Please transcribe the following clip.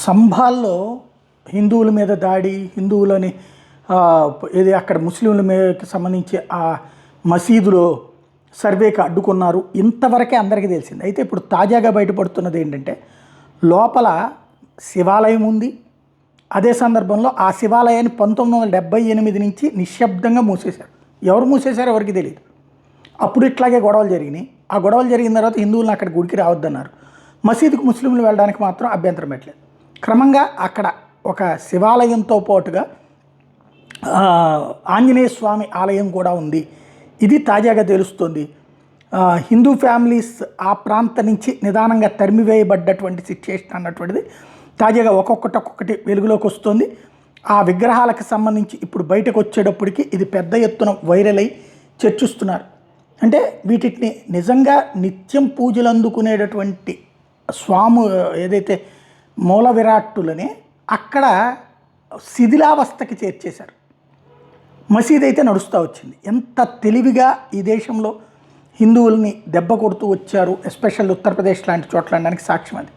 సంభాల్లో హిందువుల మీద దాడి, హిందువులని ఏది అక్కడ ముస్లింల మీదకి సంబంధించి ఆ మసీదులో సర్వేకి అడ్డుకున్నారు. ఇంతవరకే అందరికీ తెలిసింది. అయితే ఇప్పుడు తాజాగా బయటపడుతున్నది ఏంటంటే, లోపల శివాలయం ఉంది. అదే సందర్భంలో ఆ శివాలయాన్ని 1978 నుంచి నిశ్శబ్దంగా మూసేశారు. ఎవరు మూసేశారో ఎవరికి తెలియదు. అప్పుడు ఇట్లాగే గొడవలు జరిగినాయి. ఆ గొడవలు జరిగిన తర్వాత హిందువులను అక్కడ గుడికి రావద్దన్నారు. మసీదుకు ముస్లింలు వెళ్ళడానికి మాత్రం అభ్యంతరం పెట్టలేదు. క్రమంగా అక్కడ ఒక శివాలయంతో పాటుగా ఆంజనేయ స్వామి ఆలయం కూడా ఉంది. ఇది తాజాగా తెలుస్తుంది. హిందూ ఫ్యామిలీస్ ఆ ప్రాంతం నుంచి నిదానంగా తరిమివేయబడ్డటువంటి సిచ్యుయేషన్ అన్నటువంటిది తాజాగా ఒక్కొక్కటి వెలుగులోకి వస్తుంది. ఆ విగ్రహాలకు సంబంధించి ఇప్పుడు బయటకు వచ్చేటప్పటికి ఇది పెద్ద ఎత్తున వైరల్ అయి చర్చిస్తున్నారు. అంటే వీటిని నిజంగా నిత్యం పూజలు అందుకునేటటువంటి స్వాము ఏదైతే మూల విరాట్టులనే అక్కడ శిథిలావస్థకి చేర్చేశారు. మసీద్ అయితే నడుస్తూ వచ్చింది. ఎంత తెలివిగా ఈ దేశంలో హిందువుల్ని దెబ్బ కొడుతూ వచ్చారు, ఎస్పెషల్ ఉత్తరప్రదేశ్ లాంటి చోట్ల అనడానికి సాక్ష్యం అది.